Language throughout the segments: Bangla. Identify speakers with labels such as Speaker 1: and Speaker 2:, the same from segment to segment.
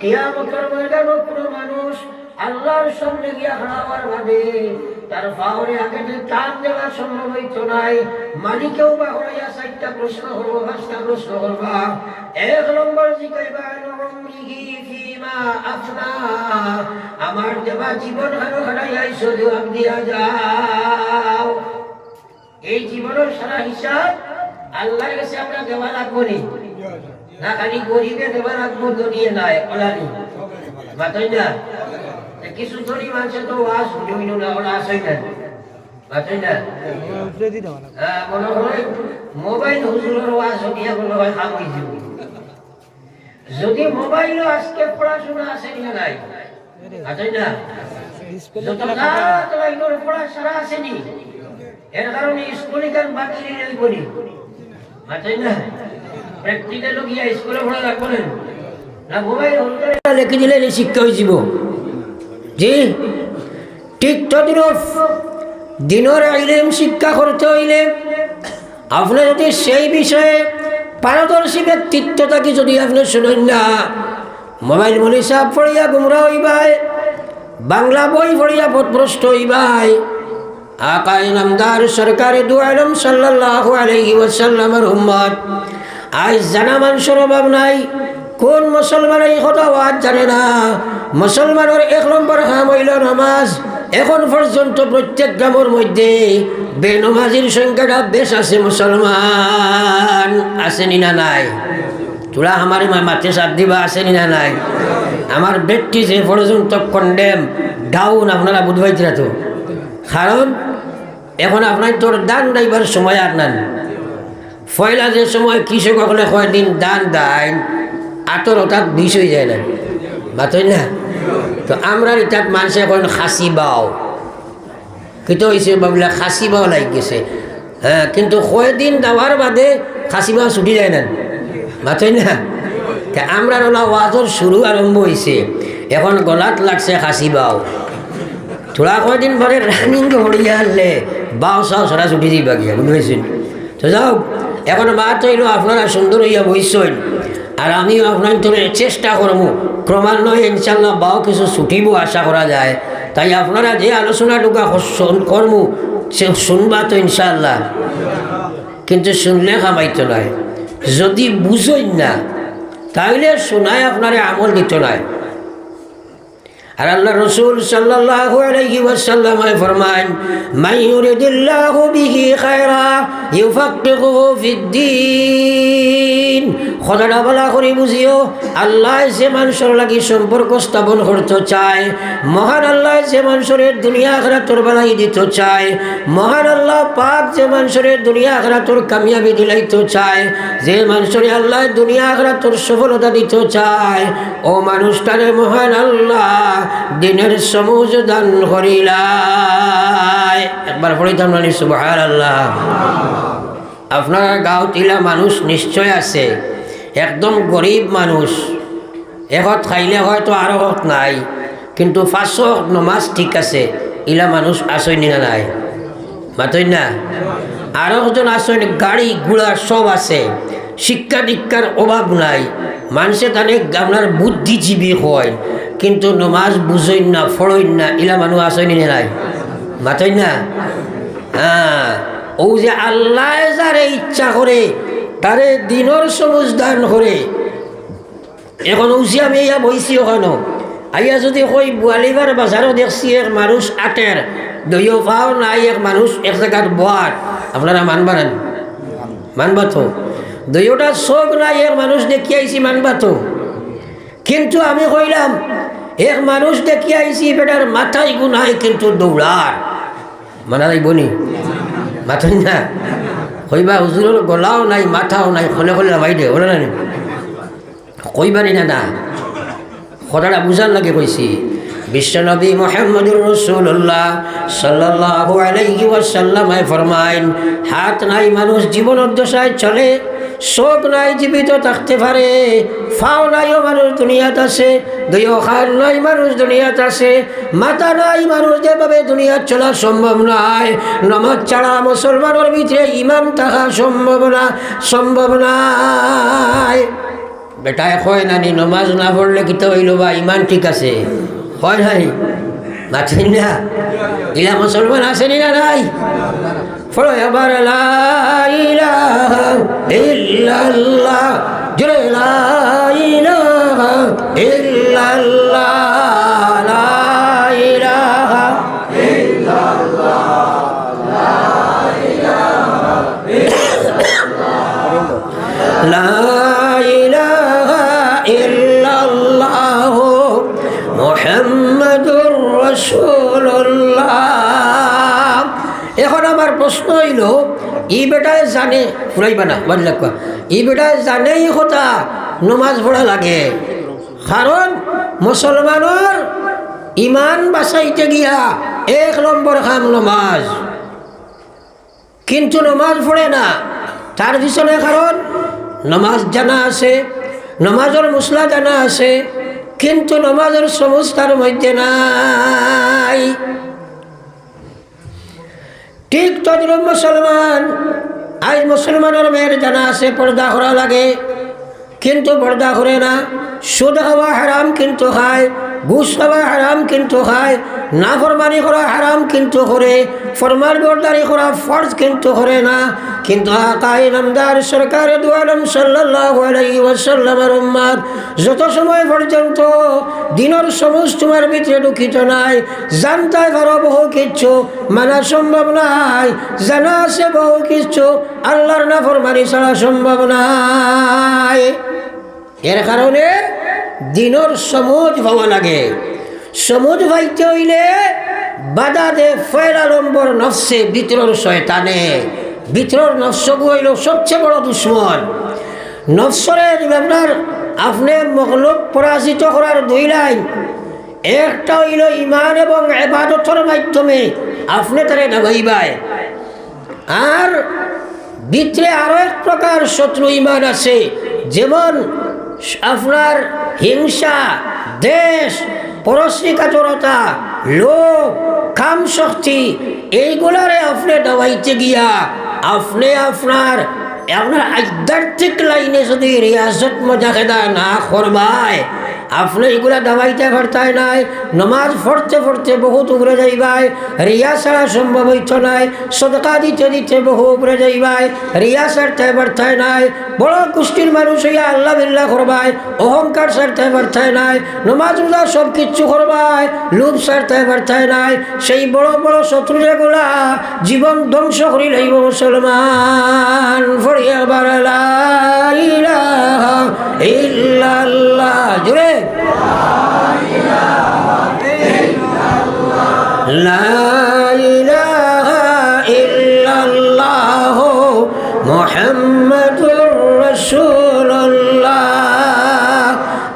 Speaker 1: কিয়ামতের ময়দানে কোনো মানুষ আল্লাহর সামনে গিয়া হারাবার বাদে তার পাওরে আগে যে টান দেওয়া সম্ভব হইতো নাই। মালিকেও বা হইয়া 4টা প্রশ্ন হবো, 5টা প্রশ্ন হবা। 1 নম্বর জিজ্ঞাসা ফিমা আফনা, আমার দেবা জীবন হারো হারাইয়াইছো, জবাব দিয়া যাও। এই জীবনের সারা হিসাব আল্লাহর কাছে আমরা দেওয়া লাগবো না, খালি গরিবে দেওয়া রাখবো দুনিয়া নাই ওলানি বাতাই না। কিছু ধরি মানুষ তো ওয়াজ হইল না, ওরা আসে না বাতাই না। মনে হয় মোবাইল হুজুরের ওয়াজ হইয়া মনে হয় হাম হয়ে যাবে। যদি মোবাইল আজকে পড়াশোনা আসে না নাই বাতাই না, যত রাত লাইনোর পড়া সারা আসেনি, এর কারণে স্কুলে গান বাকি করি বাতাই না। প্র্যাকটিক্যাল গিয়া স্কুলে পড়া লাগবে না, মোবাইল লিখে দিলে শিক্ষা হয়ে যাব। জি ঠিক তদ্রূপ দিনের ইলম শিক্ষা করতে হইলে আপনি যদি সেই বিষয়ে পারদর্শী ব্যক্তিত্ব থাকি, যদি আপনি শুনেন না, মোবাইল মনি সাহেব পড়িয়া গুমরা হইবাই, বাংলা বই পড়িয়া পথভ্রষ্ট হইবাই। আকায়ে নামদার সরকারে দু আলম সাল্লাল্লাহু আলাইহি ওয়াসাল্লামের উম্মত আজ জানা মানুষের অভাব নাই। কোন মুসলমান এই কথা ওয়াজ জানে না? মুসলমানের 1 নম্বর কাম হইল নামাজ। এখন পর্যন্ত প্রত্যেক গ্রামের মধ্যে বেনমাজির সংখ্যাটা বেশ আছে। মুসলমান আসেনি না নাই? তোরা আমার মাঠে সাপ দিবা আসেনি না নাই? আমার ব্যক্তি যে পর্যন্ত কন্ডেম ডাউন, আপনারা বুঝবাইছিলা তো। কারণ এখন আপনার তোর দান দাইবার সময় আর নেন। পয়লা যে সময় কৃষক সকলে কয়দিন দান দেয়, আতর হঠাৎ বিষ হয়ে যায় না বাতই না। তো আমরা এটাত মানুষে এখন খাসি বাও কিন্তু হয়েছে বাবলা খাসি বাও লাগি গেছে। হ্যাঁ, কিন্তু কয়দিন দেওয়ার বাদে খাসি বাও ছুটি যায় না বাতই না। আমরা ওলা ওয়াজর শুরু আরম্ভ হয়েছে, এখন গলাত লাগছে খাসি বাও। থোড়া কয়দিন পরে রানিং হরিয়া আনলে বাও চাও সরা ছুটি দিবা গিয়া, বুঝতে তো যাও। এখন বাত হইল আপনারা সুন্দর হইয়া বইছেন, আর আমিও আপনার তোর চেষ্টা করবো ক্রমান্বয়ে ইনশাল্লাহ বাও কিছু ছুটিব আশা করা যায়। তাই আপনারা যে আলোচনাটুকা করবো সে শুনবা তো ইনশাল্লাহ, কিন্তু শুনলে কামাইতো নাই। যদি বুঝেন না তাহলে শোনায় আপনারে আমল দিত নাই। আর আল্লাহ রসুল সাল্লাল্লাহু আলাইহি ওয়াসাল্লাম ফরমান, মান ইউরিদিল্লাহু বিহি খায়রা ইউফাক্কিহুহু ফিদ্দীন। কথাটা বলা করে বুঝিও, আল্লাহ যে মানুষের লাগি সম্পর্ক স্থাপন করতে চায়, মহান আল্লাহ যে মানুষের দুনিয়া আখিরাতের বালাই দিতে চায়, মহান আল্লাহ পাক যে মানুষের দুনিয়া আখিরাতের কামিয়াবি দিলাইতে চায়, যে মানুষের আল্লাহ দুনিয়া আখিরাতের সফলতা দিতে চায়, ও মানুষটারে মহান আল্লাহ দিনের সমুজ দান করিলাই। একবার পড়িতাম না সুবহানাল্লাহ। আপনার গাঁও তিলা মানুষ নিশ্চয় আছে, একদম গরিব মানুষ, এহত খাইলে হয়তো আরো হত নাই, কিন্তু 500 নমাজ ঠিক আছে, ইলা মানুষ আসেনি না নাই মাতই না। আরো একজন আসেন, গাড়ি ঘোড়া সব আছে, শিক্ষা দীক্ষার অভাব নাই, মানুষে তানে আপনার বুদ্ধিজীবী হয়, কিন্তু নমাজ বুঝইন না, ফড়ইন না, ইলা মানুষ আসেনি না নাই মাতই না। হ্যাঁ, ও যে আল্লাহ যারে ইচ্ছা করে তারে দিনের সবুজ দান করে। এখন উচি আমি ইয়া বইছি ওখানো আইয়া যদি কই বোয়ালিবার বাজারও দেখছি এক মানুষ আটের দইও পাও নাই, এক মানুষ এক জায়গার বোয়ার, আপনারা মানবা না? মানবা তো? দইওটা চোখ নাই, এক মানুষ দেখি আইছি, মানবা তো? কিন্তু আমি কইলাম এক মানুষ দেখি আইছি, বেটার মাথায় গুনাই কিন্তু দৌড়ার মানা যাইব নি? মাথায় না কইবা হুজুরের গলাও নাই, মাথাও নাই, খলে খলে নামাই দে, বলে না কইবানি না না। কথাটা বুঝার লাগে কইছি। বিশ্বনবী মুহাম্মদুর রাসূলুল্লাহ সাল্লাল্লাহু আলাইহি ওয়াসাল্লাম ফরমাইন, হাত নাই মানুষ জীবনের দশায় চলে, চোখ নাই জীবিত থাকতে পারে, ফাও নাইও মানুষ দুনিয়াত আছে, দুই খান নাই মানুষ দুনিয়াত আছে, মাথা নাই মানুষ যেভাবে দুনিয়াত চলা সম্ভব নয়। নমাজ ছাড়া মুসলমানের ভিতরে ইমান থাকা সম্ভব না, সম্ভব নয়। বেটায় কয় নানি নমাজ না পড়লে কিতা হইল বা ইমান ঠিক আছে হয় নাই মাছেন না ইলা মুসলমান আসেনি না নাই পড়ো এবার লা ইলাহা ইল্লাল্লাহ জোরে লা ইলাহা ইল্লাল্লাহ লা ইলাহা ইল্লাল্লাহ লা ইলাহা ইল্লাল্লাহ লা ইলাহা ইল্লাল্লাহ মুহাম্মাদুর রাসূলুল্লাহ। এখন আমার প্রশ্ন হইল ই বেটায় জানে ফুরাইবা না বাদ লাগবা ই বেটায় জানে এই কথা নমাজ পড়া লাগে কারণ মুসলমানের ইমান বাঁচাইতে গিয়া 1 নম্বর কাম নমাজ, কিন্তু নমাজ পড়ে না। তার পিছনে কারণ নমাজ জানা আছে, নমাজের মশলা জানা আছে, কিন্তু নমাজের সমস্যার মধ্যে নাই। ঠিক তদ্রুপ মুসলমান আজ মুসলমানের মেয়ের জানা আছে পর্দা করা লাগে, কিন্তু পর্দা করে না। সুদ খাওয়া হারাম কিন্তু খায়, ঘুষ খাওয়া হারাম কিন্তু খায়, নাফরমানি করা হারাম কিন্তু করে, ফরমান বরদারি করা ফরজ কিন্তু করে না। কিন্তু আকায়ে নামদার সরকার দু আলম সাল্লাল্লাহু আলাইহি ওয়াসাল্লামের উম্মত যত সময় পর্যন্ত দিনের সমস্ত তোমার ভিতরে ঢুকিত নাই, জানতে পারো বহু কিচ্ছু, মানা সম্ভব নাই। জানা আছে বহু কিচ্ছু, আল্লাহর নাফরমানি ছাড়া সম্ভব নাই। এর কারণে দিনের সমুজ ভাবা লাগে। সমুজ ভাইতে হইলে বাধা দে ফয়লা নম্বর নফসে, ভিতরের শয়তানে। ভিতরের নফসগু হইল সবচেয়ে বড় দুশ্মন। নফসরে আপনি মখলুক পরাজিত করার 2 লাইন, একটা হইল ইমান এবং ইবাদতের মাধ্যমে আপনি তারে ডাবাইবাই। আর ভিতরে আরো এক প্রকার শত্রু ইমান আছে, যেমন আপনার হিংসা, দেশ, পরশ্রীকাতরতা, লোভ, কাম শক্তি, এইগুলারে আপনি দাবাইতে গিয়া আপনি আপনার আধ্যাত্মিক লাইনে যদি রিয়াজত মজাকেদা না করবাই, আপনি এগুলা দাবাইতে পারতাই নাই। নমাজ পড়তে পড়তে বহুত উপরে যাইবাই, রিয়া ছাড়া সম্ভব হইত নাই। সদকা দিতে দিতে বহু উপরে যাইবাই, রিয়া ছাড়তে পারতাই নাই। বড় গোষ্ঠীর মানুষ হইয়া আল্লাহ বিল্লাহ করবাই, অহংকার ছাড়তে পারতাই নাই। নমাজ রোজা সব কিচ্ছু করবাই, লোভ ছাড়তে পারতাই নাই। সেই বড় বড় শত্রু যেগুলা জীবন ধ্বংস করি লইব মুসলমান। ফরিয়া বারালা ইলাহা ইল্লাল্লাহ জোরে লা ইলাহা ইল্লাল্লাহ মুহাম্মাদুর রাসূলুল্লাহ।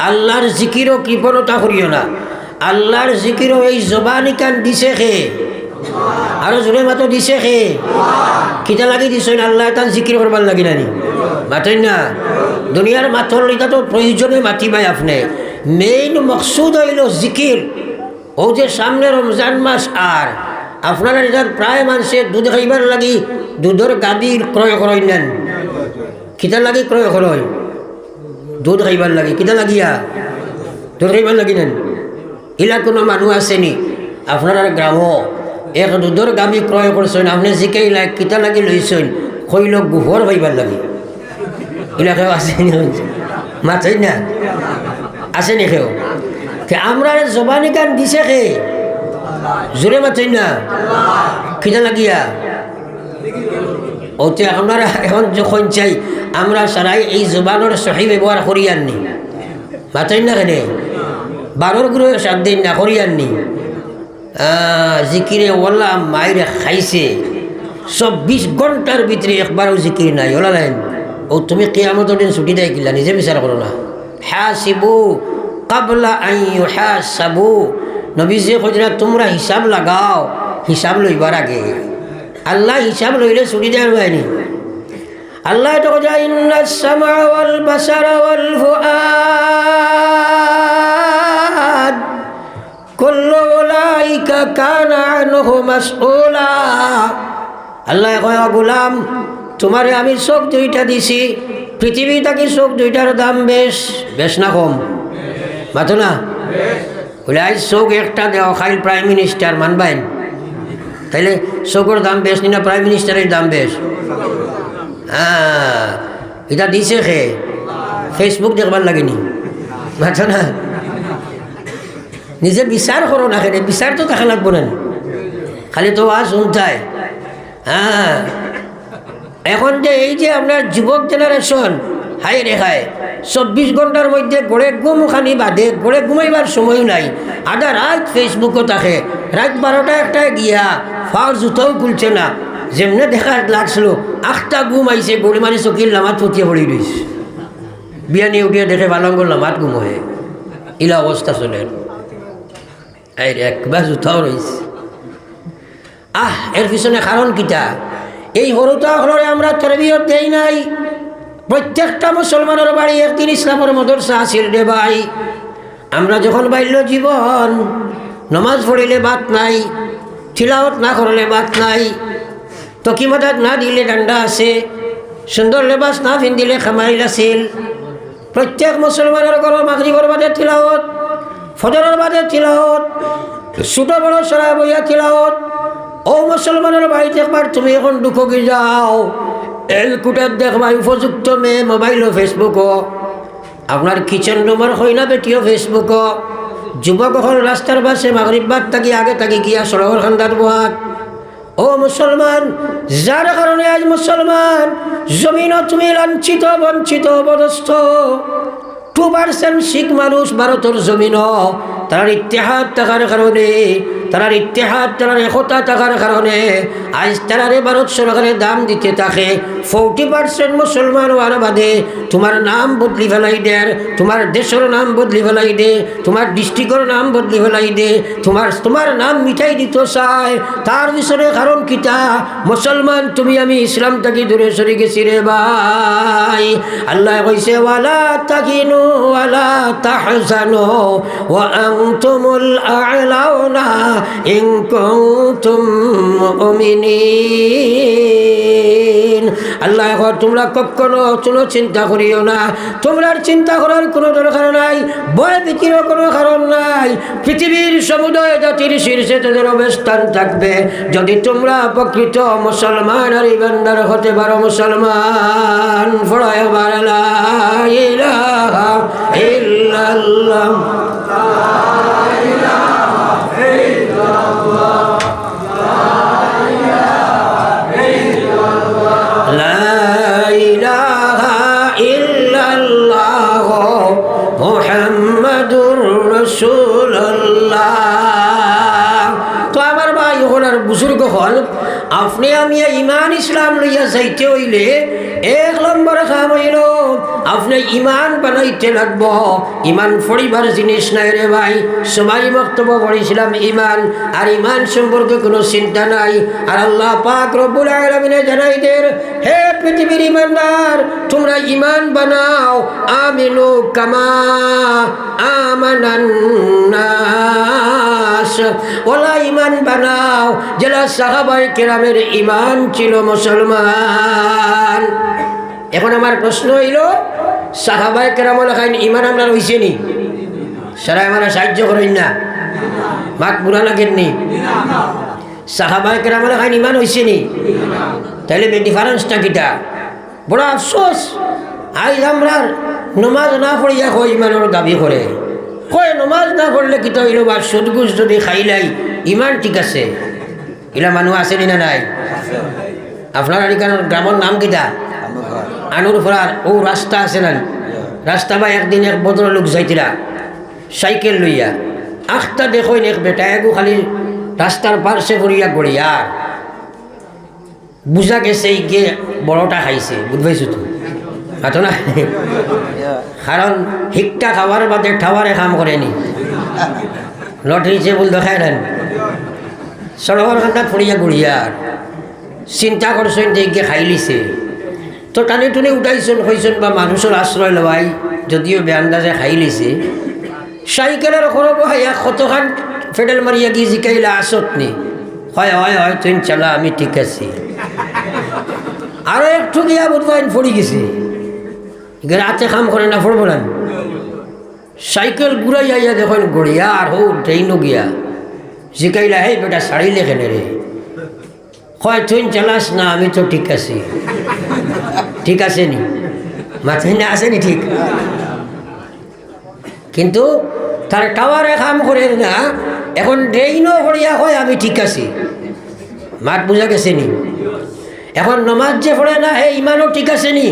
Speaker 1: আল্লাহর জিকিরও কৃপণতা করিও না। আল্লাহর জিকিরও এই জবানি কান দিছে খে, আরো জোরে মাতো দিছে খে। কিতা লাগি দিছ না আল্লাহ তান জিকির করবার লাগি নানি মাতেন না। দুনিয়ার মাথর এটা তো প্রয়োজনে মাতিবাই আপনি। মেইন মকসুদ হইল জিকির। ও যে সামনে রমজান মাস, আর আপনারা এটার প্রায় মানুষের দুধ খাইবার লাগি দুধের গাদি ক্রয় করই নেন। কিতা লাগি ক্রয় করই? দুধ খাইবার লাগি। কিতা লাগিয়া? দুধ খাইবার লাগি নেন। ইলা কোনো মানুষ আসেনি আপনার গ্রামও এক দুধের গাবি ক্রয় করছেন, আপনি জিকাইলা কিতা লাগি লইছেন, কইল গোবর খাইবার লাগি। ইলা কেউ আসেনি? মাথাই না আসেনি কেউ? আমরা জবানি গান দিছে খে, জোরে মাথাই না কিতা লাগিয়া। ওতে আপনারা এখন যখন চাই আমরা সারাই এই জবানের সহি ব্যবহার করি আননি, মাথাই না কেনে 12 গ্রহে 7 দিন না করি আননি। জিকিরে ওলা মাইরে খাইছে 24 ঘন্টার ভিতরে একবারও জিকির নাই। ওলা লাইন ও তুমি কিয়ামতের দিন ছুটি দেয় কিলা, নিজে বিচার করো না। হাসিবু কাবলা আন ইউহাসাবু, নবীজি কইরা তোমরা হিসাব লাগাও, হিসাব লইবার আগে। আল্লাহ হিসাব লইলে ছুটি দেওয়ার হয়নি। আল্লাহ তো কইরা ইন্নাস সামা ওয়াল বাসারা ওয়াল ফুআদ কুল্লু উলাইকা কানা আনহু মাসউলা। আল্লাহ কয় গোলাম তোমারে আমি চোখ 2টা দিছি, পৃথিবী থাকি চোখ দুইটার দাম বেশ বেশ না কম মাতো না বলে আজ চোখ একটা দেওয়া খাইল প্রাইম মিনিস্টার মানবেন তাইলে চোখের দাম বেশ নি না প্রাইম মিনিস্টারের দাম বেশ হ্যাঁ এটা দিছে খে ফেসবুক দেখবার লাগেনি মাতো না নিজে বিচার করো না খেলে বিচার তো দেখা লাগবো না খালি তো আজ শুনতায় হ্যাঁ এখন যে এই যে আপনার যুবক জেনারেশন হাই রেখায় 24 ঘন্টার মধ্যে গড়ে ঘুম খানি বাদে গড়ে ঘুমাইবার সময় নাই আধা রাত ফেসবুকও থাকে রাত 12টা একটায় গিয়া ফাওয়ার জুতাও খুলছে না যেমনে দেখা লাগছিল 8টা ঘুম আইছে গড়ি মারি চকির লামাত ফুটিয়ে পড়ি রইছে বিয়ানি উঠিয়ে দেখে বালঙ্গর লামাত ঘুম হয়ে ইলা অবস্থা চলে এই একবার জুতাও রয়েছে এর পিছনে কারণ কিটা এই হরুতা হলরে আমরা তরবিয়ত দেই নাই প্রত্যেকটা মুসলমানের বাড়ি একদিন ইসলামের মদরসা আছিল রে ভাই আমরা যখন বাল্য জীবন নমাজ পড়িলে বাত নাই তিলাওয়াত না করলে বাত নাই তকিমাদাত না দিলে ডান্ডা আছে সুন্দর লেবাস না পিন্ধিলে খামাইল আছিল প্রত্যেক মুসলমানের ঘর মাগরিবের বাদে তিলাওয়াত ফজরের বাদে তিলাওয়াত ছোট বড় সরা বইয়া তিলাওয়াত ও মুসলমানের বাড়িতে একবার তুমি এখন দুঃখ কি যাও এলকুটার দেখবা উপযুক্ত মেয়ে মোবাইল ও ফেসবুকও আপনার কিচেন রুমের হয় না বেটিও ফেসবুকও যুবক হল রাস্তার বাসে মাগরিব বাদ থাকি আগে থাকি গিয়া সড়কের খান্দার বাদ ও মুসলমান যার কারণে আজ মুসলমান জমিনও তুমি লাঞ্ছিত বঞ্চিত অবদস্থ 2% শিখ মানুষ ভারতের জমিনও তার ইত্তেহাদ থাকার কারণে তার ইত্তেহাদ তার একতা থাকার কারণে আজ তারারে ভারত সরকারের দাম দিতে থাকে 40% মুসলমান হওয়ার বাদে তোমার নাম বদলি ফেলাই দেয় তোমার দেশের নাম বদলি ফেলাই দে তোমার ডিস্ট্রিক্টের নাম বদলি ফেলাই দে তোমার নাম মিঠাই দিত চায় তার পিছনে কারণ কিতা মুসলমান তুমি আমি ইসলাম থাকি দূরে সরে গেছি রে ভাই আল্লাহ কইছে ওয়ালা তাকিনু ওয়ালা তাহজানু ওয়া আনতুমুল আ'লাউনা ইন কুনতুম মুমিনিন আল্লাহ এখন তোমরা কখনো কোনো চিন্তা করিও না তোমরা চিন্তা করার কোনো দরকার নাই ভয় ভীতির কোনো কারণ নাই পৃথিবীর সমুদয় জাতির শীর্ষে তাদের অবস্থান থাকবে যদি তোমরা প্রকৃত মুসলমান আর ইমানদার হতে পারো মুসলমান ফড়ায় লা ইলাহা ইল্লাল্লাহ তো আমার ভাই হলার বুজুর্গ হল আপনি আমি ইমান ইসলাম লইয়া যাইতে হইলে 1 নম্বর কাম হইল আপনি ইমান বানাইতে লাগব ইমান পড়িবার জিনিস নাই রে ভাই সবাই বক্তব্য পড়েছিলাম ইমান আর ইমান সম্পর্কে কোনো চিন্তা নাই আর আল্লাহ পাক রব্বুল আলামিনে জানাই দেন হে পৃথিবীর ইমানদার তোমরা ইমান বানাও আমিনু কামা আমানান নাস ওলা ইমান বানাও যারা সাহাবায়ে কেরামের ইমান ছিল মুসলমান এখন আমার প্রশ্ন হইল সাহাবায়ে কেরাম লেখাইন ইমান আপনার হইছে নি সারা আমার সাহায্য করেন না মাত বুড়া লাগেননি সাহাবায়ে কেরাম লেখাইন ইমান হইছে নি তাহলে ডিফারেন্সটা কিটা বড় আফসোস আজ আমরা নমাজ না পড়িয়া কই ইমানের দাবি করে কয় নমাজ না পড়লে কিটা হইল বা সুদগুজ যদি খাইলাই ইমান ঠিক আছে এলা মানুষ আসেনি না নাই আপনার এখানের গ্রামের নাম কিটা আনুর ফরার ও রাস্তা আছে না রাস্তা বা একদিন এক ভদ্রলোক যাইতিরা সাইকেল লইয়া 8টা দেখুন এক বেটা এগো খালি রাস্তার পার্শ্বে পড়িয়া গড়িয়া বুঝা গেছে গিয়ে বড়টা খাইছে বুঝবাইছো তো হাতো না কারণ হিকটা খাওয়ার বাদে ঠাওয়ারে কাম করেনি লটারিছে বল দেখায় নেন সড়কের খান্দাত পড়িয়া গড়িয়া চিন্তা করছেন যে গিয়ে খাই লিছে তো টানি টুনি উঠাইছেন হয়েছেন বা মানুষের আশ্রয় লওয়াই যদিও বেআন্দাজে খাই লিছে সাইকেলের খরব হাইয়া কতখান ফেডেল মারিয়া গিয়ে জিকাইলা আসত নি হয় হয় হয় তুই চালা আমি ঠিক আছি আরো একটু গিয়া বোধ পড়ি গেছে রাতে কাম করে না পড়বো না সাইকেল ঘুরাই আইয়া দেখেন গড়িয়া আর হো ট্রেনও গিয়া শিখাইলা হে বেটা শাড়ি লেখেনে রে কয় তুই চালাস না আমি তো ঠিক আছি ঠিক আছে নি মাথায় না আসেনি ঠিক কিন্তু তার টাওয়ারে কাম করে না এখন ট্রেনও গড়িয়া হয় আমি ঠিক আছি মাঠ বুঝা গেছে নি এখন নমাজ যে পড়ে না হে ইমানও ঠিক আছে নি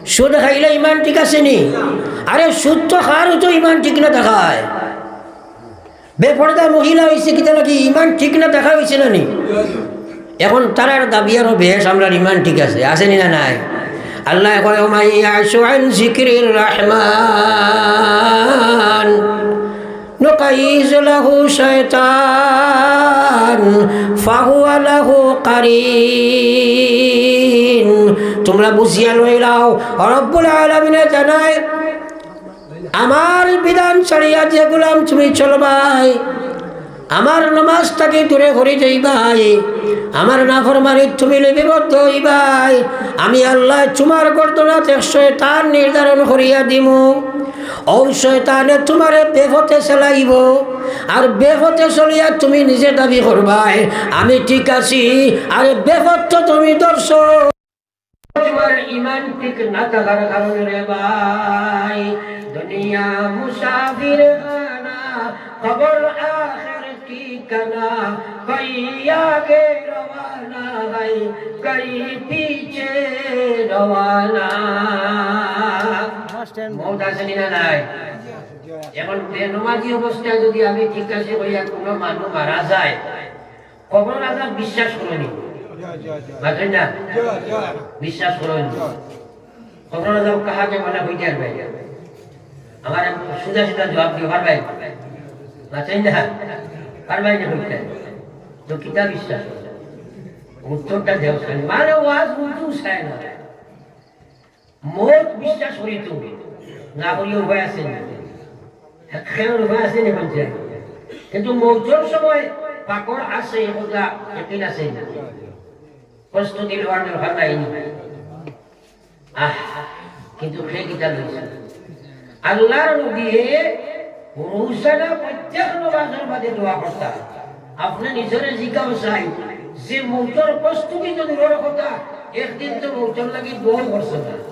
Speaker 1: সুদ খাইলে ইমান ঠিক আছে নি আরে সুদ তো খাওয়ারও তো ইমান ঠিক না দেখায় বেপরদা মহিলা হয়েছে কিতা নাকি ইমান ঠিক না দেখা হয়েছে না নি এখন তারার দাবি আরো বেশ আমরা ইমান ঠিক আছে আসেনি না নাই আল্লাহ কয় মাইয়াশু আন যিকরির রহমান নুকাইজ লাহু শাইতান ফাহুয়া লাহু কারিন তোমরা বুঝিয়া লইলাও রব্বুল আলামিনে জানায় আমার বিধান ছাড়িয়া যে গোলাম তুমি চলবাই আমার নামাজটাকে দূরে করে যাইবাই আমার নাফরমানি তুমি লিপিবদ্ধ হইবাই আমি আল্লাহ তোমার গর্দনাতে শয়তান নির্ধারণ করিয়া দিমু ও শয়তানে তোমারে বেফতে চালাইব আর বেফতে চলিয়া তুমি নিজে দাবি করবাই আমি ঠিক আছি আর বেফত তুমি দর্শক তোমার ইমান ঠিক না থাকার কারণে রে ভাই দুনিয়া মুসাফির খানা খবর আখির ঠিকানা কই আগে রওয়ানা ভাই কই পিছে রওয়ানা মওত আসেনি না নাই এখন বেনমাজি অবস্থায় যদি আমি ঠিক আছে কইয়া কোনো মানুষ মারা যায় কবর আযাব বিশ্বাস করেনি না বিশ্বাস করেন কবর আযাব কাহাকে বলা হইতে পারবে আমার সুদা সুদা জবাব দিও পারবে বাঁচেন না পারবে না হইতে তো কিতা বিশ্বাস উত্তরটা দেও মানে ওয়াজ বুঝু চায় না মত বিশ্বাস করি তুমি না করিও ভয় আছে না খেয়াল ভয় আছে না বলছে কিন্তু মৌতের সময় পাকড় আছে এগুলা একদিন আছে না প্রস্তুতি লওয়ার দরকার নাই কিন্তু সে কিতা লইছে আল্লাহর নবীয়ে রোজানা প্রত্যেক নামাজের মাঝে দোয়া করতা আপনি নিজের জিজ্ঞাসা চাই যে মৌতের প্রস্তুতি যদি রোর কথা একদিন তো মৌতের লাগি দোয়া করছে না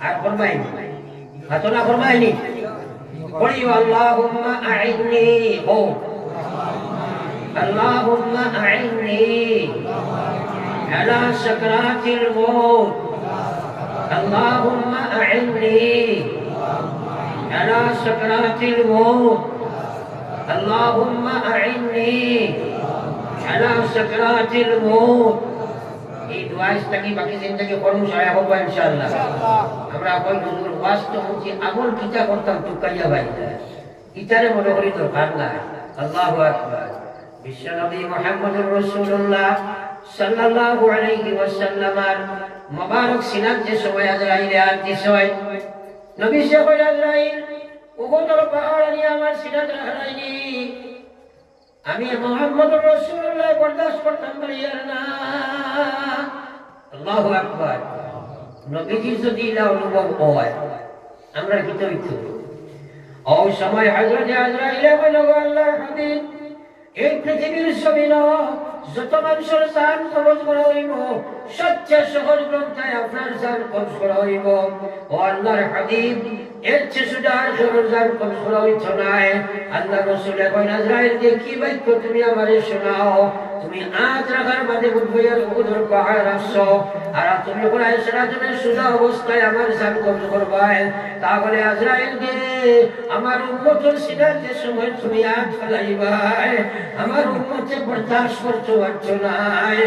Speaker 1: আর ফরমাই হাতনা ফরমাইনি পড়িও আল্লাহুম্মা আইনি ও اللهم أعني على سكرات الموت اللهم أعني على سكرات الموت اللهم أعني على سكرات الموت এই দোয়া ইস্তাকি বাকি জিন্দেগি করুন সারা হবে ইনশাআল্লাহ আমরা কই হুজুর ওয়াজ তো হচ্ছে আমল কিতা করতাম টুকাইয়া ভাই ইতারে মনে করি দরকার না আল্লাহু আকবার বিশ্বনবী মুহাম্মদুর রাসূলুল্লাহ সাল্লাল্লাহু আলাইহি ওয়াসাল্লামের মুবারক সিনাত যে সময় আজরাইলে আদিস হয় নবী সে কই আজরাইল উহুদের পাহাড় নিয়ে আমার সিনাত রাখাইনি আমি মুহাম্মদুর রাসূলুল্লাহ বরদাশত করতাম পারিয়ার না আল্লাহু আকবার নবীজি যদি ইলা অনুভব হয় আমরা কি তো ইচ্ছুক ও সময় হযরত আজরাইল বলল আল্লাহর হাবিব এই পৃথিবীর ছবি ন যত মানুষের জান কবজ করা হইব সবচেয়ে সহজ গ্রন্থায় আপনার জান কবজ করা হইব ও আল্লাহর হাবিব এর চেয়ে সুদার খবর জান কবজ করা হইতো নাই আল্লাহ রাসূল কইন আজরাইল দেখি বাক্য তুমি আমারে শোনাও তুমি আজ রাখার বাদে বুঝবইয়ার উহুদের পাহাড় আসছো আর তুমি কোরআন শরীফের সুদা অবস্থায় আমার জান কবজ করবাই তাহলে আজরাইল দে আমার উম্মতের সিনার যে সময় তুমি আজ ফলাইবাই আমার উম্মতে বরদাশত করতে পারছো নাই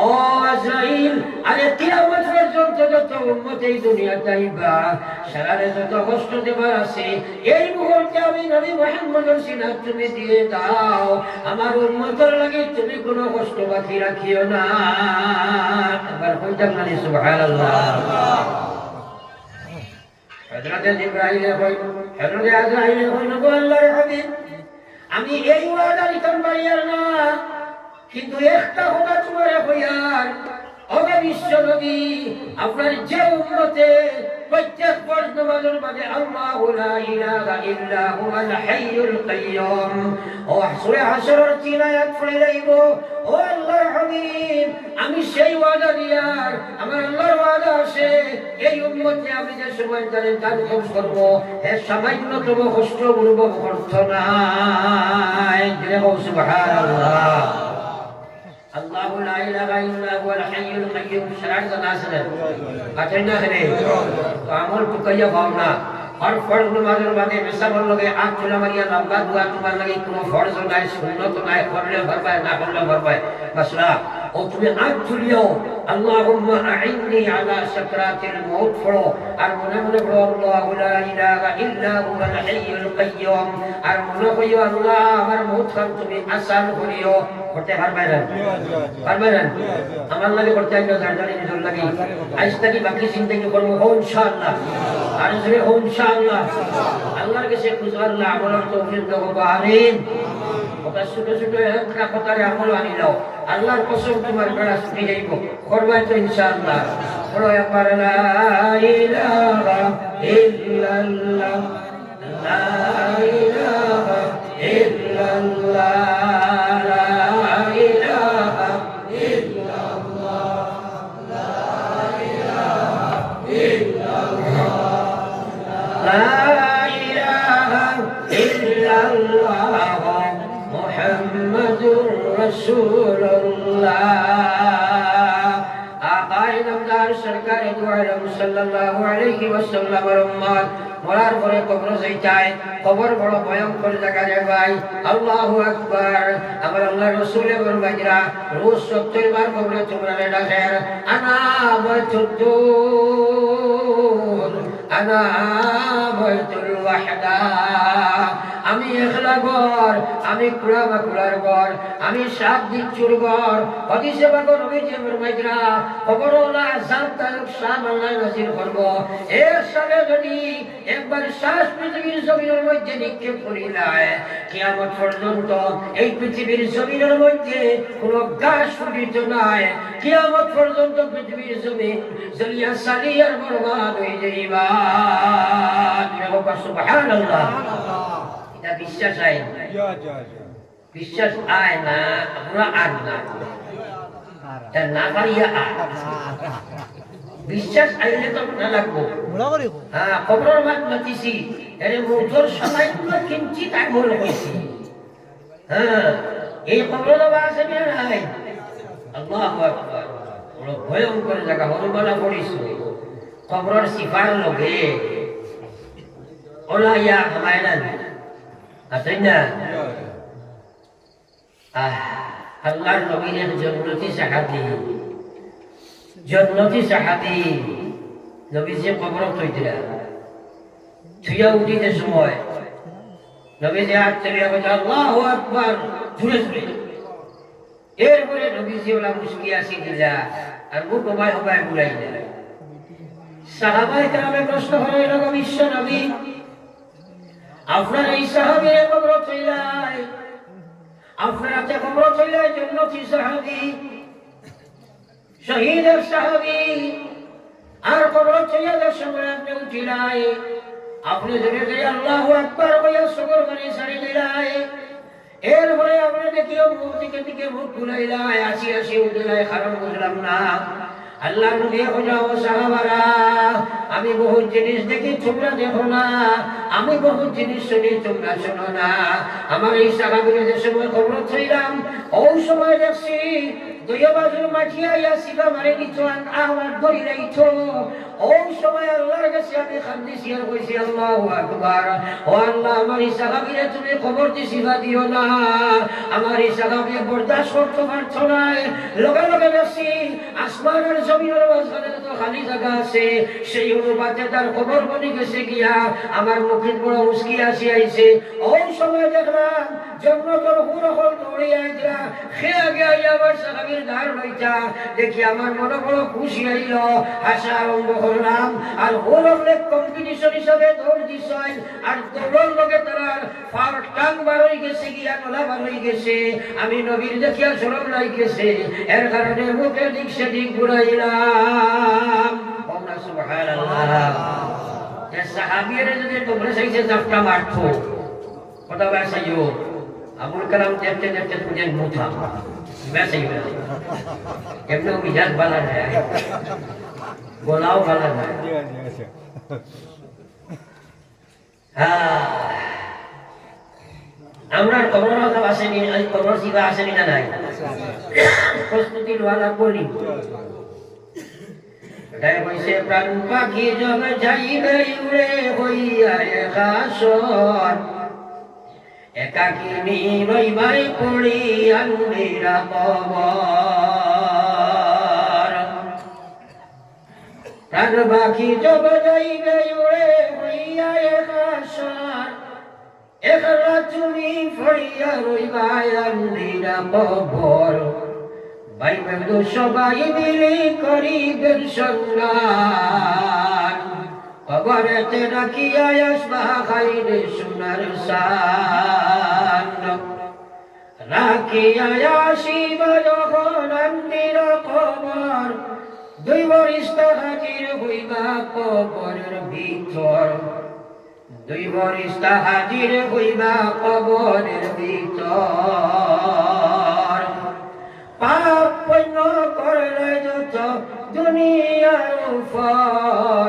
Speaker 1: ও আজরাইল আরে কিয়ামত পর্যন্ত যত উম্মত এই দুনিয়াতে আইবা সারারে যত কষ্ট দেবার আছে এই মুহূর্তে আমি নবী মুহাম্মদের সিনার তুমি দিয়ে দাও আমার উম্মতের লাগি তুমি কোনো কষ্ট বাকি রাখিও না আবার কইতাম না সুবহানাল্লাহ হযরত জিবরাইল হযরত আজরাইল কইল গো আল্লাহর হাবিব আমি এই ওয়াদা নিতাম পারিয়ার না কিন্তু একটা কথা তোমারে কইয়ার ওগো বিশ্ব নবী আপনার যে উম্মতে প্রত্যেক ফরজ নামাজের মাঝে আল্লাহু লা ইলাহা ইল্লা হুয়াল হাইয়ুল কাইয়্যুম ও সূরা হাশরের 3 আয়াত পড়ে লইব ও আল্লাহর হাবিব আমি সেই ওয়াদা দিয়ার আমার আল্লাহর ওয়াদা আছে এই উম্মতে আমি যে সময় জানেন দান করব হে সামান্যতম কষ্ট অনুভব করত না জয় হোক সুবহানাল্লাহ الله لا اله الا هو الحي القيوم شرعت ناسنا اچھنا ہے تو عمل تو کیا بھاونا اور فرض نمازের বাদে মিসাবর লগে আট চুলা মারিয়া লম্বা দুয়া তোমার লাগি কোনো ফরজ নাই সুন্নত নাই করলে ভরপায় না করলে ভরপায় মাসলা ও তুমি আট চুলিও আল্লাহুম্মা আইন্নি আলা সাকরাতিল মাউত পড়ো আর মনে মনে পড়ো আল্লাহু লা ইলাহা ইল্লা হুয়াল হাইয়ুল কাইয়্যুম আর মনে কইও আল্লাহ আমার মউত খান তুমি আসান করিও করতে পারবেন পারবেন আমার লাগে করতে আইলো জানি নিজের লাগে আজ থেকে বাকি জিন্দেগি করব ইনশাআল্লাহ আর জোরে ইনশাআল্লাহ আল্লাহর কাছে খুশাল্লাহ আমলের তৌফিক দাও আমিন ওটা ছোট ছোট একটা কথারে আমল আনি দাও আল্লাহর কসম তোমার বেড়া ছুটি যাইব করবে তো ইনশাআল্লাহ বলো একবার লা ইলাহা ইল্লাল্লাহ লা ইলাহা ইল্লাল্লাহ সরকারে দু আলম সাল্লাল্লাহু আলাইহি ওয়াসাল্লামের উম্মত মরার পরে কবর যাইতায় কবর বড় ভয়ঙ্কর জায়গা রে ভাই আল্লাহু আকবার আমার আল্লাহর রাসূল ফরমাইরা রোজ 70 বার কবরে তোমরা ডাকেন আনা বাইতুদ্দুর আনা বাইতুল ওয়াহদা আমি একলা ঘর আমি কুড়া বা কুড়ার ঘর আমি সাত দিচ্ছুর ঘর হাদিসে পাক নবীজি ফরমাইরা কবরওয়ালা জানতায়ক শাম আল্লাহ নাযিল করব এর সাথে যদি একবার শ্বাস পৃথিবীর জমিনের মধ্যে নিক্ষেপ করিলায় কিয়ামত পর্যন্ত এই পৃথিবীর জমিনের মধ্যে কোনো গাছ ফুটিত নাই কিয়ামত পর্যন্ত পৃথিবীর জমিন জ্বলিয়া সালিয়ার বরবাদ হয়ে যাইবা সুবহানাল্লাহ এটা বিশ্বাস হয় বিশ্বাস আয় না আমরা আর না না পারিয়া বিশ্বাস আইলে তো না লাগবো হ্যাঁ খবরের মাত মাতিছি এরে মোটর সময় গুলো কিঞ্চিত আগে লাগেছি হ্যাঁ এই খবর আছে নাই আল্লাহু আকবার বড় ভয়ঙ্কর জায়গা হরবালা পড়িস খবরের সিফার লগে ওলা ইয়া হামায়নান আতাইনা আল্লাহর নবীর জন্নতি সাহাবী নবীজি কবরত হইতিরা ছুঁয়া উঠিতে সময় নবীজি হাত চালিয়ে বলে আল্লাহু আকবার জুড়ে জুড়ে এরপরে নবীজি ওলা মুস্কি আসি দিলা আর মুখ হবাই হবাই বুড়াই দিলা সাহাবায়ে কেরামে প্রশ্ন হইল বিশ্ব নবী আপনার এই সাহাবীর কবরত হইলাই আপনারা যে কবরত হইলাই জন্নতি সাহাবী শহীদের সাহাবী আর কবরত হইয়াদের সময় আপনি উঠিলাই আপনি জোরে জোরে আল্লাহু আকবার বলে শুকর করে ছাড়ি দিলাই এরপরে আপনি দেখিও মুখ দিকে মুখ ঘুরাইলাই আসি আসি উঠিলাই কারণ বুঝলাম না আল্লাহ নবী হলো সাহাবারা আমি বহু জিনিস দেখি তোমরা দেখো না আমি বহু জিনিস শুনি তোমরা শোনো না আমার এই সাহাবীর যে সময় খবর ছিলাম ওই সময় দেখছি দুই বাজুর মাটিয়া ইয়াসিবা মারে নিতো আওয়াজ ধরে রাইতো ওই সময় আল্লাহর কাছে আমি কান্দিছি আর কইছি আল্লাহু আকবার ও আল্লাহ আমার এই সাহাবীরে তুমি খবর দিছিবা দিও না আমার এই সাহাবী বরদাশত করতে পারছো না লগে লগে দেখছি আসমানের জমিনের মাঝখানে তো খালি জায়গা আছে সেই অনুপাতে তার খবর বনি গেছে গিয়া আমার মুখে বড় মুস্কি আসি আইছে ওই সময় দেখলাম জন্নতের হুরহল দৌড়ে আইতা খেয়া গিয়া আমার সাহাবীর ধার লইতা দেখি আমার মনে বড় খুশি হইল হাসা আরম্ভ করলাম আর হুরহলে কম্পিটিশন হিসাবে দৌড় দিছাই আর দৌড়ের লগে তারা ফার টাং বার হয়ে গেছে গেছে গিয়া নলাবার হয়ে গেছে, আমি নবীর দেখিয়া শরম লাগিয়েছে, এর কারণে মুখের দিক সেদিক ঘুরাইলাম। সুবহানাল্লাহ। সাহাবীরা যদি তোমরা চাইছে জাফটা মারতো কথা বাসাইও, আবুল কালাম দেখতে দেখতে তুঝেন মুথা বাসাইও এমনি মিজাজ বালা নাই, গোলাও বালা নাই। আমরা খবর আসেনি, খবর শিবা আসেনি না নাই, প্রস্তুতি লওয়া লাগবনি। এটাই বলছে প্রাণ পাখি জবে যাইবে উড়ে হইয়া একাশর, একাকিনী রইবাই পড়ি আন্দিরা কবর। প্রাণ পাখি জবে যাইবে উড়ে হইয়া একাশর, একলা তুমি ফড়িয়া রইবাই আন্দিরা কবর। ভাই বন্ধু সবাই মিলে করিবেন সম্মান, কবরেতে রাখিয়া আসবা খাইলে সোনার সান। রাখিয়া আসিব যখন আন্দির কবর, দুই বরিষ্ঠ হাজির হইবা কবরের ভিতর, দুই বরিষ্ঠ হাজির হইবা কবরের ভিতর। পাপ পুণ্য করলে যত দুনিয়ার উপর,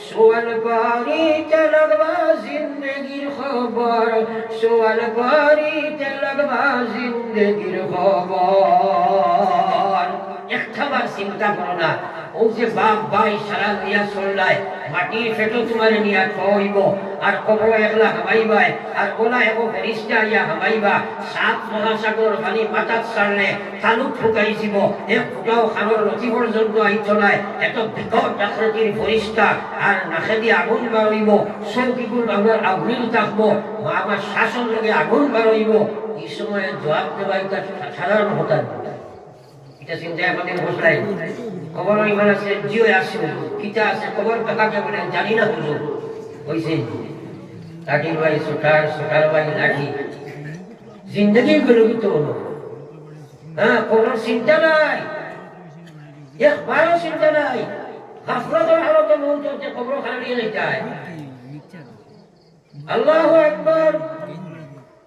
Speaker 1: সোয়াল করিতে লাগবা জিন্দগির খবর, সোয়াল করিতে লাগবা জিন্দগির খবর। একটাবার চিন্তা করো না, ও যে বাপ ভাই সারা দিয়া চললাই মাটির ফেটো তোমার নিয়া থইব, আর কবর একলা হামাইবাই, আর ওলা এগো ফেরিস্তা ইয়া হামাইবা। সাত মহাসাগর পানি মাথাত ছাড়লে তালুক ফুকাইছিব, এক ফুটাও খানোর নথি পর্যন্ত আইত নাই, এত বিকট আকৃতির ফেরিস্তা, আর নাকে দিয়ে আগুন বাড়ইব, চৌকিগুলো আমার আগুন থাকবো, আমার শাসন লগে আগুন বাড়ইব। এই সময় জবাব দেওয়া একটা সাধারণ হতা, এটা চিন্তায় আমাদের বসলাই। খবর ইমান আছে, জিও আছে, কিতা আছে, খবর কাকাকে বলে জানি না হুজুর। হইছে লাঠির ভাই সোটার, সোটার ভাই লাঠি, জিন্দগি বিলুপ্ত হলো। হ্যাঁ, কোনো চিন্তা নাই, একবারও চিন্তা নাই। গাফলতের হালতে মৌত হতে খবর খালিয়ে যায়। আল্লাহু আকবার।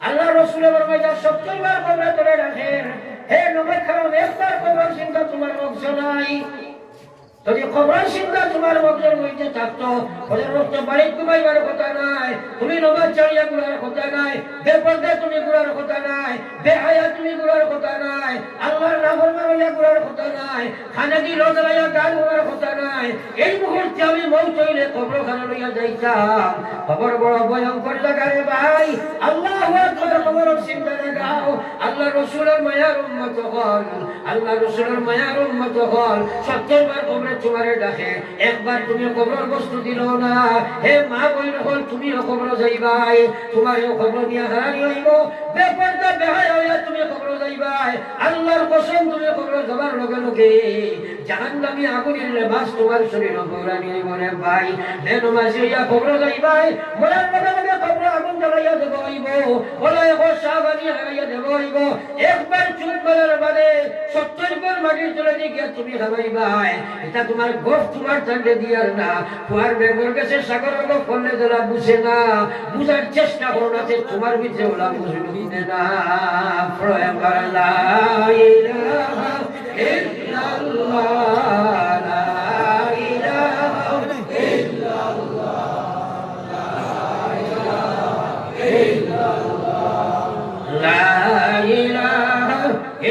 Speaker 1: আল্লাহ রাসূলের ফরমাইয়া 70 বার কবরে ধরে রাখেন। হে নবী কারণ একবার কবর চিন্তা তোমার মগজ নাই। যদি কবর চিন্তা তোমার মগজের মধ্যে থাকতো, ওদের রক্ত বাড়ি ঘুমাইবার কথা নাই, তুমি নমাজ চালিয়া ঘুরার কথা নাই, বেপর্দা তুমি ঘুরার কথা নাই, বেহায়া তুমি ঘুরার কথা নাই, আল্লাহর নাফরমান হইয়া ঘুরার কথা নাই, খানাদি রোজালাইয়া গান ঘুরার কথা নাই। এই মুহূর্তে আমি মৌত হইলে কবরখানা লইয়া যাইতাম। খবর বড় ভয়ঙ্কর জায়গা রে ভাই। আল্লাহু আকবার। কবরের চিন্তা লাগাও। আল্লাহ রাসূলের মায়ার উম্মত হল, আল্লাহ রাসূলের মায়ার উম্মত হল। 70 বার কবরে তোমারে ডাকে, একবার তুমি কবর বস্তু দিল না। হে মা বইন হল, তুমিও কবর যাইবাই, তোমারও কবর নিয়ে হারানি হইব। বেপরদা বেহায়া হইয়া তুমি কবর যাইবাই। আল্লাহর কসম, তুমি কবর যাবার লগে লগে জাহান্নামী আগুনের লেবাস তোমার শরীরে পরানি হইব রে ভাই। হে নমাজি হইয়া কবর যাইবাই, মরার লগে লগে কবর আগুন জ্বালাইয়া দেব হইব, বলাই হো সাবানি হারাইয়া দেব হইব। একবার চুপ করার বাদে 70 বার মাটির তলে গিয়া তুমি হারাইবাই। এটা তোমার গোফ তোমার চান্দে দিয়ার না। তোমার বেগর কাছে সাগরের গোফ করলে যারা বুঝে না, বুঝার চেষ্টা করো না, তোমার ভিতরে ওলা বুঝবে না। প্রয়াবার লা ইলাহা ইল্লাল্লাহ, লা ইলাহা ইল্লাল্লাহ, লা ইলাহা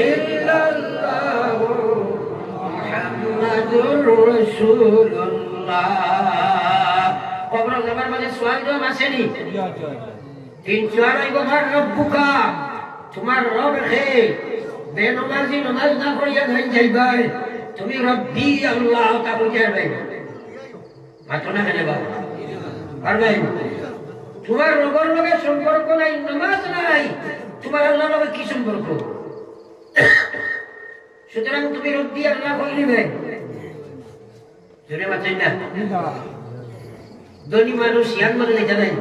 Speaker 1: ইল্লাল্লাহ, মুহাম্মাদুর রাসূলুল্লাহ। কবর যাবার মাঝে সোয়াল জবাব আসেনি? তিন সোয়াল আইব, আমার রব্বুকা, তোমার রব হে। বেনমাজি নামাজ না পড়িয়া ধরে যাইবাই, তুমি রব্বি আল্লাহ তা বলতে পারবে মাত্র না কেন বাবা পারবে? তোমার রবের লগে সম্পর্ক নাই, নামাজ নাই, তোমার আল্লাহর লগে কি সম্পর্ক? সুতরাং তুমি রব্বি আল্লাহ বলিবে জোরে মাত্র না। ধনী মানুষ ইয়ান মানে জানেন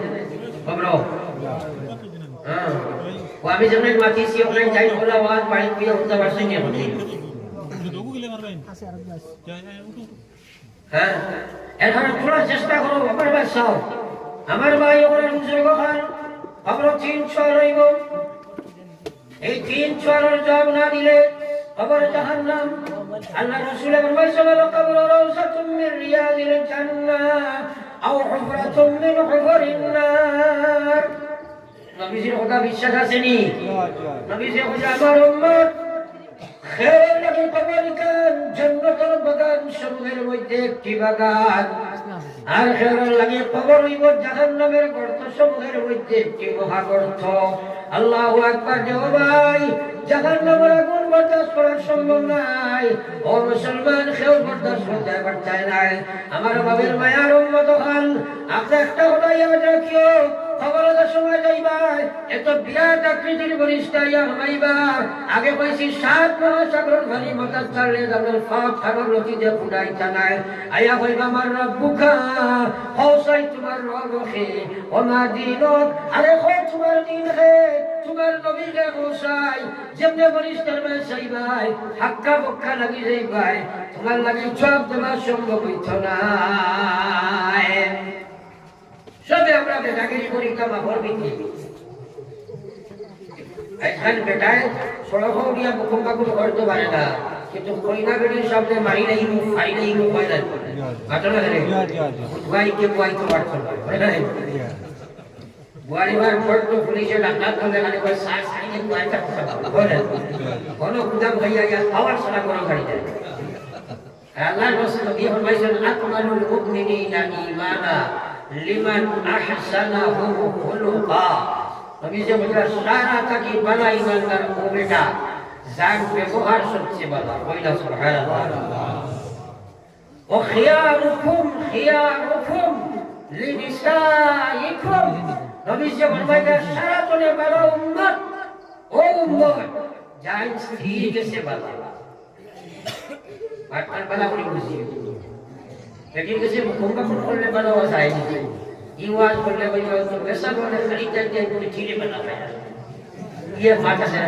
Speaker 1: খবর হ্যাঁ ও আমি যখন মাতিছি ওখানে যাই বলা আওয়াজ বাড়ি দিয়ে উঠতে পারছি না হ্যাঁ এখন তোলা চেষ্টা করো আমার বাসাও আমার ভাই ওখানে বুঝলো খান আমরা 3-6 রইব এই 3-6 জব না দিলে খবর জাহান্নাম আল্লাহ রাসূল ফরমাইছেন কবর রাউসাতুম মিন রিয়াদিল জান্নাহ আও হুফরাতুম মিন হুফরিন নার নবীজির কথা বিশ্বাস আছে নি নবীজি বলে আমার উম্মত খের লাগে কবর কান জান্নাতের বাগান সমূহের মধ্যে একটি বাগান আর খের লাগে কবর হইব জাহান্নামের গর্ত সমূহের মধ্যে একটি মহাগর্ত আল্লাহু আকবার জয় ভাই জাহান্নামের আগুন বরদাস্ত করা সম্ভব নাই ও মুসলমান কেউ বরদাস্ত করতে পারছে না আমার বাবের মায়ার উম্মত হন আপনি একটা কথা ইয়াদ রাখিও খবরের সময় যাইবা এত বিরাট আকৃতির বরিষ্ঠা ইয়া হমাইবা আগে কইছি 7 মহাসাগর ভারী মতাজ চাললে যাবেন সব সাগর নদীতে ফুটাই জানায় আয়া কইবা আমার রব্বুকা হৌসাই তোমার রবকে ওমা দিনত আরে কই তোমার দিন হে তোমার নবীকে হৌসাই যেমনে বরিষ্ঠার মে চাইবাই হাক্কা বক্কা লাগি যাইবাই তোমার লাগি সব তোমার সম্ভব হইত না সবে আমরা বেটাগিরি করি কামা ভরবিতি এখন বেটায় সড়ক দিয়া মুখম্বা করে করতে পারে না কিন্তু কইনা বেটি সবকে মারি নাই মুখ ফাই নাই মুখ হয় না ঘটনা রে ভাই কে ভাই তো পারতো না বুয়ারিবার ফটো পুলিশে ডাক্তার ধরে গাড়ি করে সাইড সাইডে কয়টা বলে কোন কুদাম ভাইয়া গিয়া আওয়াজ শোনা কোন গাড়ি যায় আল্লাহর রাসূল কি ফরমাইছেন আকমালুল মুমিনিনা ঈমানা লিমান আহসানাহু খুলুকা নবী যে বলেন সারা থাকি ভালো ইমানদার মুমিনা যার ব্যবহার সবচেয়ে ভালো কইলা সুবহানাল্লাহ ও খিয়ারুকুম লিনিসাইকুম নবী যে বলেন সারা তনে ভালো উম্মত ও উম্মত যার স্ত্রী গেছে ভালো বাটপার ভালো করে বুঝিয়ে लेकिन किसी मुखंगा खोलने वाला वैसा है नहीं ये वाज बोलने वाली तो वैसा बोलने खरीद के पूरी चीजें बना रहा है ये माता से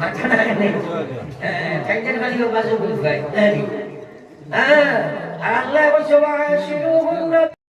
Speaker 1: माता नहीं टेंशन वाली को बाजू बोल गए नहीं हां अल्लाह को सवाशिरुहुन